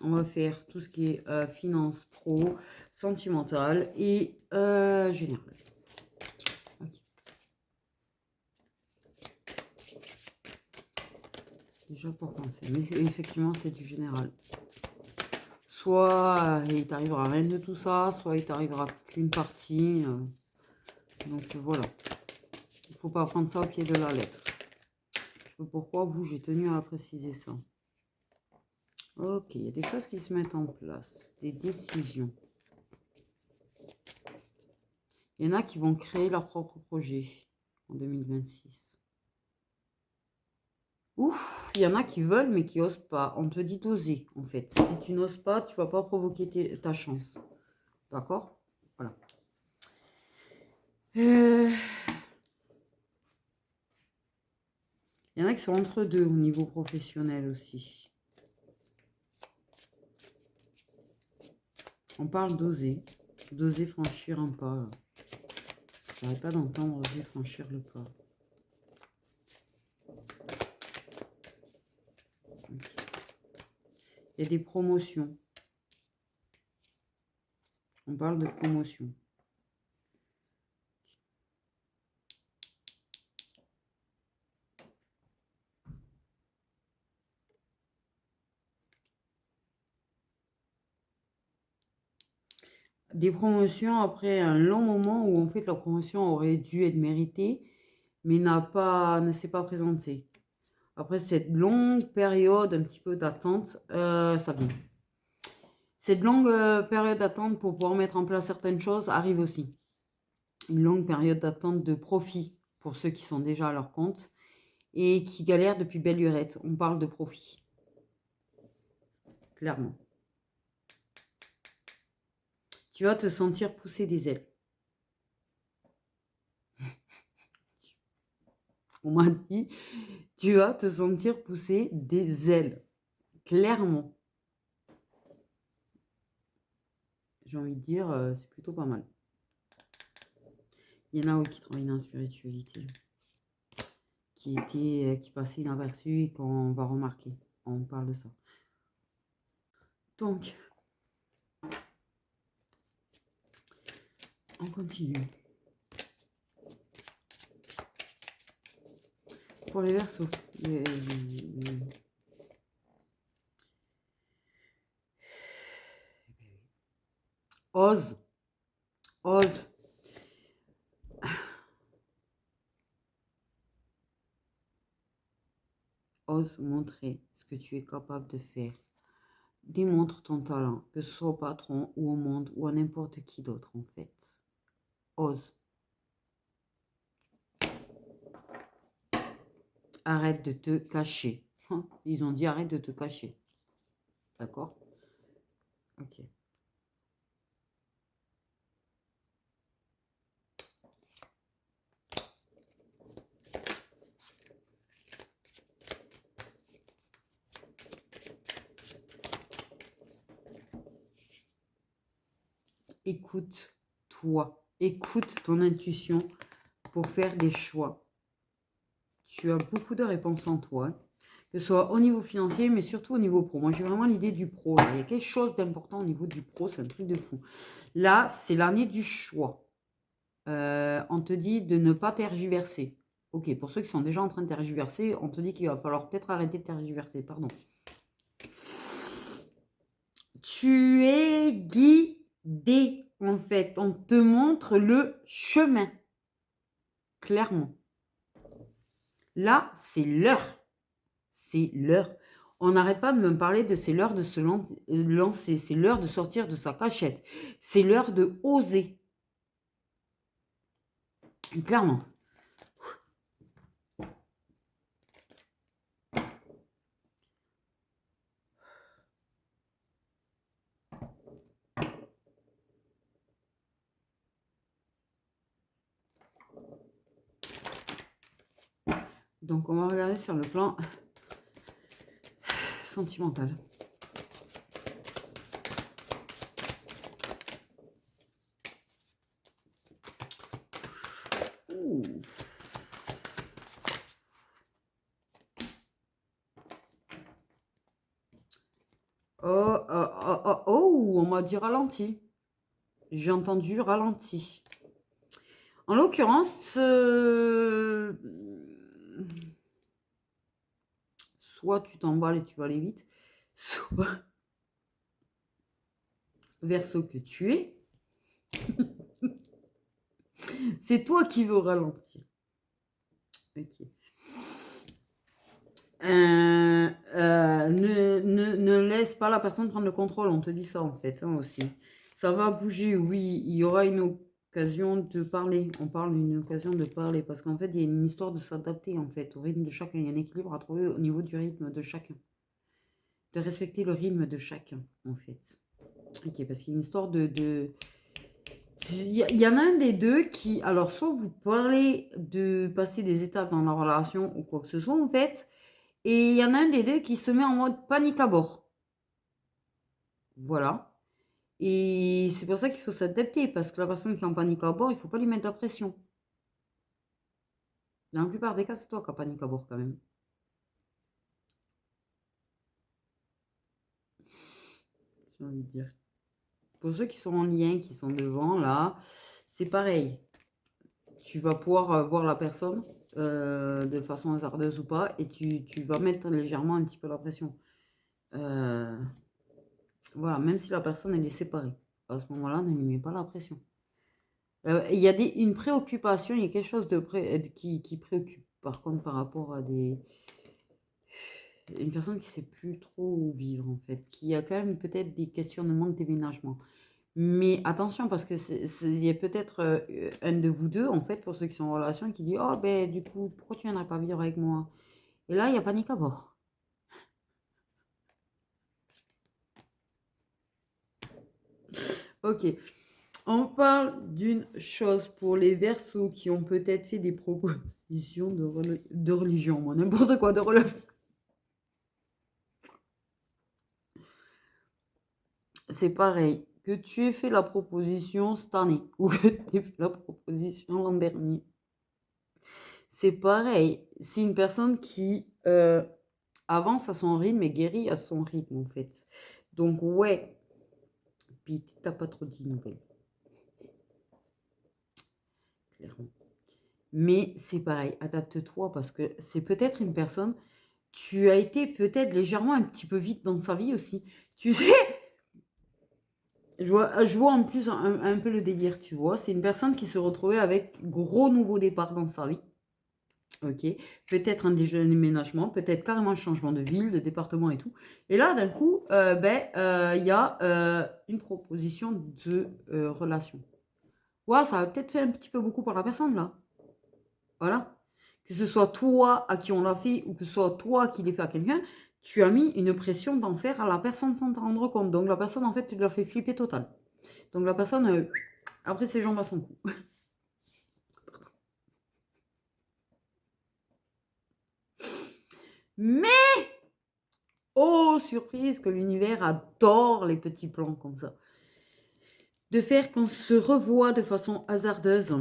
On va faire tout ce qui est finance, pro, sentimental et général. Okay. Déjà pour penser. Mais effectivement, c'est du général. Soit il t'arrivera rien de tout ça, soit il t'arrivera qu'une partie. Donc voilà. Il ne faut pas prendre ça au pied de la lettre. Je sais pas pourquoi, vous, j'ai tenu à préciser ça. Ok, il y a des choses qui se mettent en place. Des décisions. Il y en a qui vont créer leur propre projet en 2026. Ouf, il y en a qui veulent mais qui n'osent pas. On te dit d'oser en fait. Si tu n'oses pas, tu ne vas pas provoquer ta chance. D'accord? Voilà. Il y en a qui sont entre deux au niveau professionnel aussi. On parle d'oser. D'oser franchir un pas. Je n'arrête pas d'entendre oser franchir le pas. Il y a des promotions. On parle de promotion. Des promotions après un long moment où en fait la promotion aurait dû être méritée, mais ne s'est pas présentée. Après cette longue période un petit peu d'attente, ça vient. Cette longue période d'attente pour pouvoir mettre en place certaines choses arrive aussi. Une longue période d'attente de profit pour ceux qui sont déjà à leur compte et qui galèrent depuis belle lurette. On parle de profit. Clairement. Tu vas te sentir pousser des ailes. On m'a dit, tu vas te sentir pousser des ailes. Clairement. J'ai envie de dire, c'est plutôt pas mal. Il y en a oui, qui travaillent dans la spiritualité, qui passait inaperçu et qu'on va remarquer. On parle de ça. Donc, on continue. Pour les Verseaux, ose, ose. Ose montrer ce que tu es capable de faire. Démontre ton talent, que ce soit au patron ou au monde ou à n'importe qui d'autre en fait. Ose. Arrête de te cacher. Ils ont dit arrête de te cacher. D'accord? Ok. Écoute-toi. Écoute ton intuition pour faire des choix. Tu as beaucoup de réponses en toi. Que ce soit au niveau financier, mais surtout au niveau pro. Moi, j'ai vraiment l'idée du pro. Là. Il y a quelque chose d'important au niveau du pro. C'est un truc de fou. Là, c'est l'année du choix. On te dit de ne pas tergiverser. Ok, pour ceux qui sont déjà en train de tergiverser, on te dit qu'il va falloir peut-être arrêter de tergiverser. Pardon. Tu es guidé, en fait. On te montre le chemin. Clairement. Là, c'est l'heure. C'est l'heure. On n'arrête pas de me parler de c'est l'heure de se lancer. C'est l'heure de sortir de sa cachette. C'est l'heure de oser. Clairement. Donc, on va regarder sur le plan sentimental. Oh, on m'a dit ralenti. J'ai entendu ralenti. En l'occurrence, soit tu t'emballes et tu vas aller vite, soit Verseau que tu es, c'est toi qui veux ralentir. Ok. Ne laisse pas la personne prendre le contrôle, on te dit ça en fait aussi. Ça va bouger, oui, il y aura une occasion de parler. On parle d'une occasion de parler parce qu'en fait, il y a une histoire de s'adapter en fait au rythme de chacun. Il y a un équilibre à trouver au niveau du rythme de chacun. De respecter le rythme de chacun en fait. Ok, parce qu'il y a une histoire de... Il y en a un des deux qui, alors soit vous parlez de passer des étapes dans la relation ou quoi que ce soit en fait, et il y en a un des deux qui se met en mode panique à bord. Voilà. Et c'est pour ça qu'il faut s'adapter, parce que la personne qui est en panique à bord, il ne faut pas lui mettre de la pression. Dans la plupart des cas, c'est toi qui as panique à bord quand même. J'ai envie de dire. Pour ceux qui sont en lien, qui sont devant, là, c'est pareil. Tu vas pouvoir voir la personne de façon hasardeuse ou pas, et tu vas mettre légèrement un petit peu la pression. Voilà, même si la personne, elle est séparée. à ce moment-là, ne lui mets pas la pression. Il y a une préoccupation, il y a quelque chose qui préoccupe. Par contre, par rapport à une personne qui ne sait plus trop où vivre, en fait, qui a quand même peut-être des questionnements de déménagement. Mais attention, parce que il y a peut-être un de vous deux, en fait, pour ceux qui sont en relation, qui dit: «Oh, ben, du coup, pourquoi tu viendrais pas vivre avec moi?» Et là, il y a panique à bord. Ok. On parle d'une chose pour les Verseaux qui ont peut-être fait des propositions de religion, moi, n'importe quoi, de relation. C'est pareil, que tu aies fait la proposition cette année ou que tu aies fait la proposition l'an dernier. C'est pareil, c'est une personne qui avance à son rythme et guérit à son rythme, en fait. Donc, ouais, puis t'as pas trop dit nouvelles, clairement. Mais c'est pareil, adapte-toi parce que c'est peut-être une personne, tu as été peut-être légèrement un petit peu vite dans sa vie aussi. Tu sais, je vois en plus un peu le délire, tu vois. C'est une personne qui se retrouvait avec gros nouveau départ dans sa vie. Ok, peut-être un déménagement, peut-être carrément un changement de ville, de département et tout. Et là, d'un coup, il y a une proposition de relation. Ouais, ça a peut-être fait un petit peu beaucoup pour la personne, là. Voilà. Que ce soit toi à qui on l'a fait ou que ce soit toi qui l'ai fait à quelqu'un, tu as mis une pression d'enfer à la personne sans t'en rendre compte. Donc la personne, en fait, tu l'as fait flipper total. Donc la personne, après ses jambes à son cou. Mais, oh, surprise, que l'univers adore les petits plans comme ça. De faire qu'on se revoit de façon hasardeuse.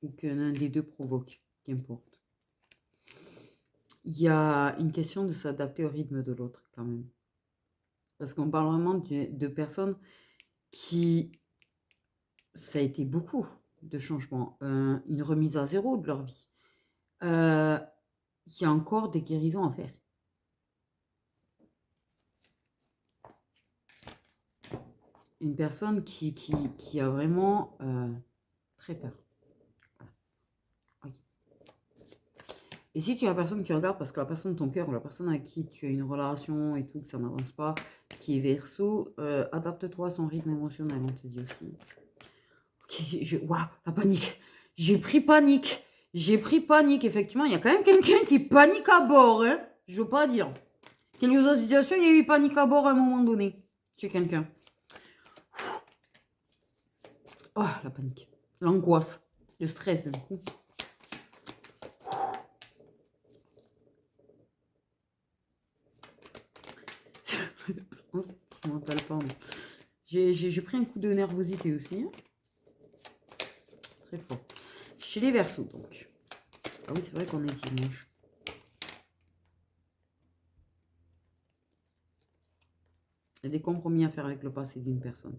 Ou que l'un des deux provoque, qu'importe. Il y a une question de s'adapter au rythme de l'autre quand même. Parce qu'on parle vraiment de personnes qui, ça a été beaucoup de changements, une remise à zéro de leur vie. Il y a encore des guérisons à faire. Une personne qui a vraiment très peur. Okay. Et si tu as la personne qui regarde, parce que la personne de ton cœur ou la personne avec qui tu as une relation et tout, que ça n'avance pas, qui est Verseau, adapte-toi à son rythme émotionnel, on te dit aussi. Okay, waouh, la panique. J'ai pris panique. J'ai pris panique. Effectivement, il y a quand même quelqu'un qui panique à bord. Hein, je veux pas dire. Quelle chose situation, il y a eu panique à bord à un moment donné. Chez quelqu'un. Oh, la panique. L'angoisse. Le stress d'un coup. J'ai pris un coup de nervosité aussi. Hein. Très fort. Chez les Verseaux, donc. Ah oui, c'est vrai qu'on est dimanche. Il y a des compromis à faire avec le passé d'une personne.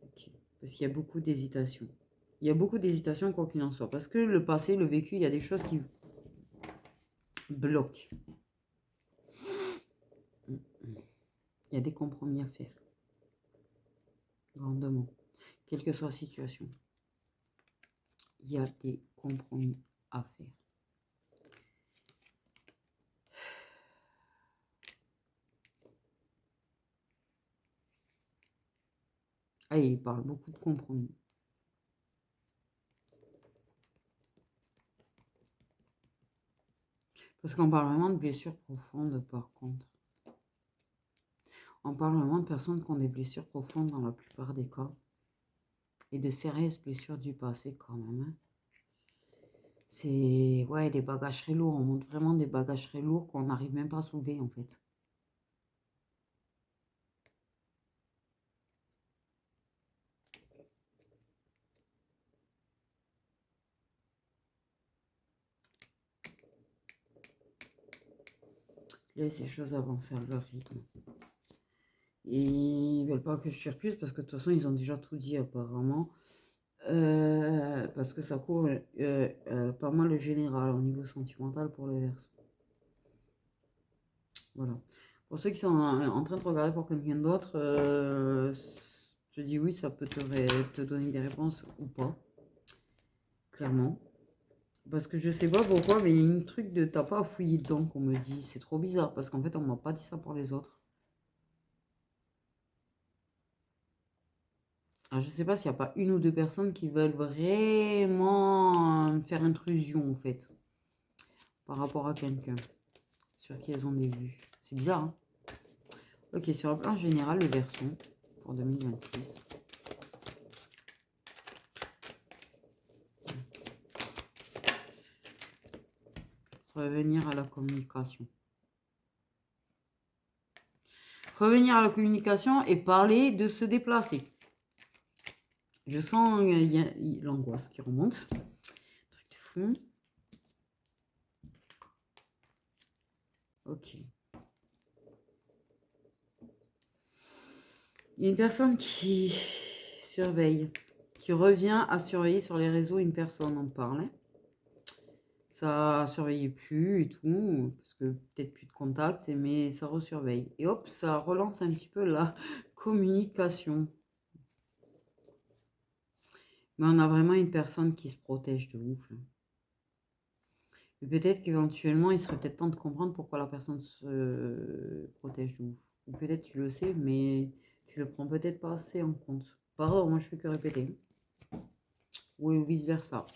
Okay. Parce qu'il y a beaucoup d'hésitation. Il y a beaucoup d'hésitation, quoi qu'il en soit. Parce que le passé, le vécu, il y a des choses qui bloquent. Il y a des compromis à faire. Grandement. Quelle que soit la situation. Il y a des compromis à faire. Ah, il parle beaucoup de compromis. Parce qu'on parle vraiment de blessures profondes, par contre. On parle vraiment de personnes qui ont des blessures profondes dans la plupart des cas. Et de sérieuses blessures du passé, quand même. Hein. C'est, ouais, des bagages très lourds. On montre vraiment des bagages très lourds qu'on n'arrive même pas à soulever, en fait. Laisse ces choses avancer à leur rythme. Et ils veulent pas que je tire plus parce que de toute façon, ils ont déjà tout dit apparemment. Parce que ça couvre pas mal le général au niveau sentimental pour les Verseaux. Voilà. Pour ceux qui sont en train de regarder pour quelqu'un d'autre, je dis oui, ça peut te donner des réponses ou pas, clairement. Parce que je sais pas pourquoi, mais il y a une truc de t'as pas à fouiller dedans qu'on me dit. C'est trop bizarre parce qu'en fait, on m'a pas dit ça pour les autres. Alors, je sais pas s'il n'y a pas une ou deux personnes qui veulent vraiment faire intrusion, en fait, par rapport à quelqu'un sur qui elles ont des vues. C'est bizarre, hein? Ok, sur le plan général, le Verseau pour 2026. Revenir à la communication. Revenir à la communication et parler de se déplacer. Je sens l'angoisse qui remonte. Truc de fou. Ok. Il y a une personne qui surveille, qui revient à surveiller sur les réseaux une personne, on parle. Ça surveillait plus et tout, parce que peut-être plus de contact, mais ça resurveille. Et hop, ça relance un petit peu la communication. Mais on a vraiment une personne qui se protège de ouf. Et peut-être qu'éventuellement, il serait peut-être temps de comprendre pourquoi la personne se protège de ouf. Ou peut-être tu le sais, mais tu le prends peut-être pas assez en compte. Pardon, moi je fais que répéter. Ou vice-versa.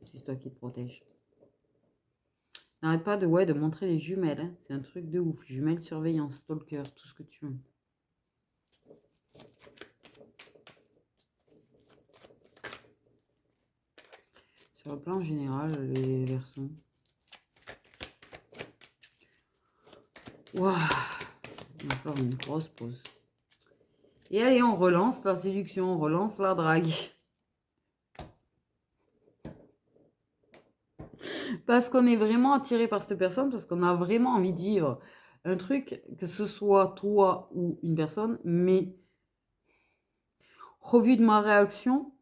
Si c'est toi qui te protège. N'arrête pas de montrer les jumelles. Hein. C'est un truc de ouf. Jumelles, surveillance, stalker, tout ce que tu veux. Sur le plan général, les Verseaux. Waouh. On va faire une grosse pause. Et allez, on relance la séduction, on relance la drague. Parce qu'on est vraiment attiré par cette personne, parce qu'on a vraiment envie de vivre un truc, que ce soit toi ou une personne, mais revu de ma réaction,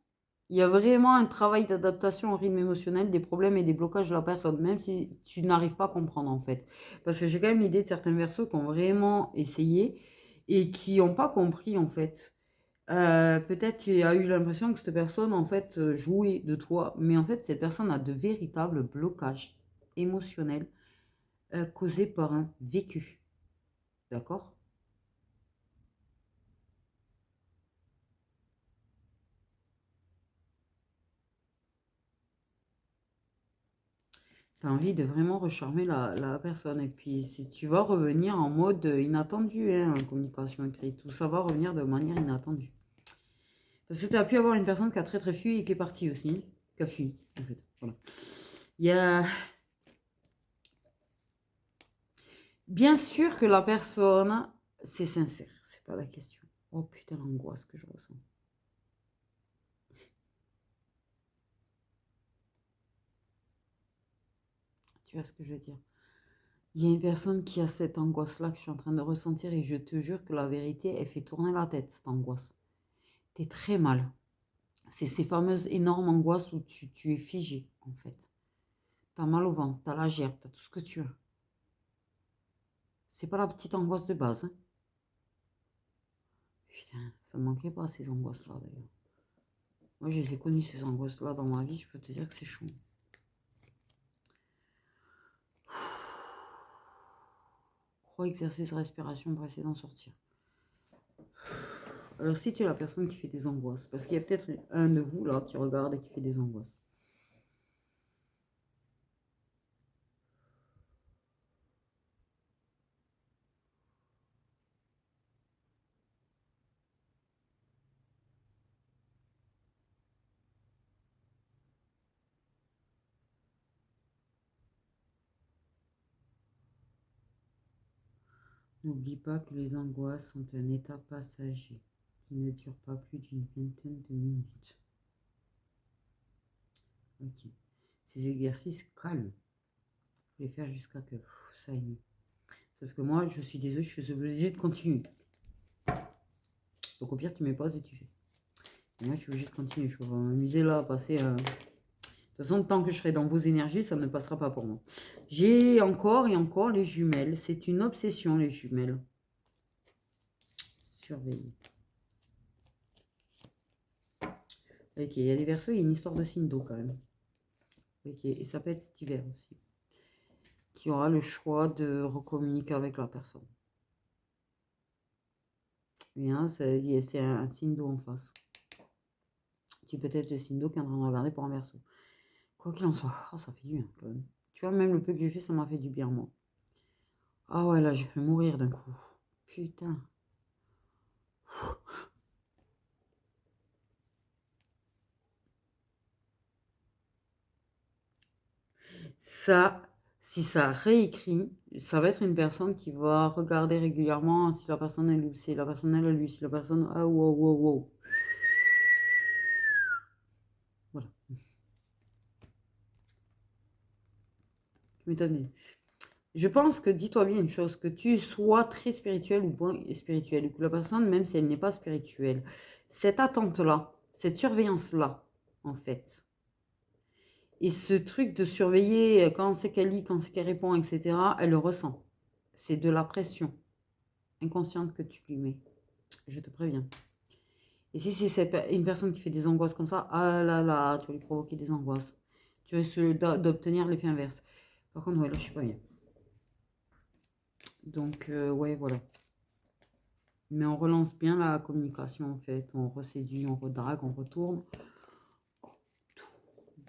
il y a vraiment un travail d'adaptation au rythme émotionnel des problèmes et des blocages de la personne, même si tu n'arrives pas à comprendre en fait. Parce que j'ai quand même l'idée de certains Verseaux qui ont vraiment essayé et qui n'ont pas compris en fait. Peut-être tu as eu l'impression que cette personne en fait jouait de toi, mais en fait cette personne a de véritables blocages émotionnels causés par un vécu. D'accord? Tu as envie de vraiment recharmer la personne. Et puis si tu vas revenir en mode inattendu, hein, en communication écrite, tout ça va revenir de manière inattendue. Parce que tu as pu avoir une personne qui a très très fui et qui est partie aussi, qui a fui en fait. Voilà. Il y a bien sûr que la personne, c'est sincère, c'est pas la question. Oh putain, l'angoisse que je ressens. Tu vois ce que je veux dire? Il y a une personne qui a cette angoisse-là que je suis en train de ressentir et je te jure que la vérité, elle fait tourner la tête, cette angoisse. T'es très mal. C'est ces fameuses énormes angoisses où tu es figé, en fait. T'as mal au ventre, t'as la gerbe, t'as tout ce que tu veux. C'est pas la petite angoisse de base. Hein. Putain, ça me manquait pas ces angoisses-là, d'ailleurs. Moi, je les ai connues, ces angoisses-là, dans ma vie, je peux te dire que c'est chaud. Crois exercer sa respiration pour essayer d'en sortir. Alors, si tu es la personne qui fait des angoisses, parce qu'il y a peut-être un de vous, là, qui regarde et qui fait des angoisses. N'oublie pas que les angoisses sont un état passager qui ne dure pas plus d'une vingtaine de minutes. Ok. Ces exercices calmes, il faut les faire jusqu'à que ça aille mieux. Sauf que moi, je suis désolée, je suis obligée de continuer. Donc au pire, tu me poses et tu fais. Et moi, je suis obligée de continuer. Je peux pas m'amuser là, à passer... De toute façon, tant que je serai dans vos énergies, ça ne passera pas pour moi. J'ai encore et encore les jumelles. C'est une obsession, les jumelles. Surveiller. Ok, il y a des Verseaux, il y a une histoire de signe d'eau quand même. Ok, et ça peut être cet hiver aussi. Qui aura le choix de recommuniquer avec la personne. Bien, c'est un signe d'eau en face. Tu peux être le signe d'eau qui est en train de regarder pour un Verseau. Quoi qu'il en soit, oh, ça fait du bien quand même. Tu vois, même le peu que j'ai fait, ça m'a fait du bien, moi. Ah ouais, là, j'ai fait mourir d'un coup. Putain. Ça, si ça réécrit, ça va être une personne qui va regarder régulièrement si la personne est lui, si la personne elle a lui, si la personne... Ah, wow, wow, wow. Voilà. Tu m'étonnes. Je pense que, dis-toi bien une chose, que tu sois très spirituel ou moins spirituel, ou que la personne, même si elle n'est pas spirituelle, cette attente-là, cette surveillance-là, en fait, et ce truc de surveiller quand c'est qu'elle lit, quand c'est qu'elle répond, etc., elle le ressent. C'est de la pression inconsciente que tu lui mets. Je te préviens. Et si c'est une personne qui fait des angoisses comme ça, ah là là, tu vas lui provoquer des angoisses. Tu risques d'obtenir l'effet inverse. Par contre, ouais, là, je suis pas bien. Donc, ouais, voilà. Mais on relance bien la communication, en fait. On reséduit, on redrague, on retourne.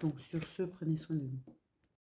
Donc, sur ce, prenez soin de vous.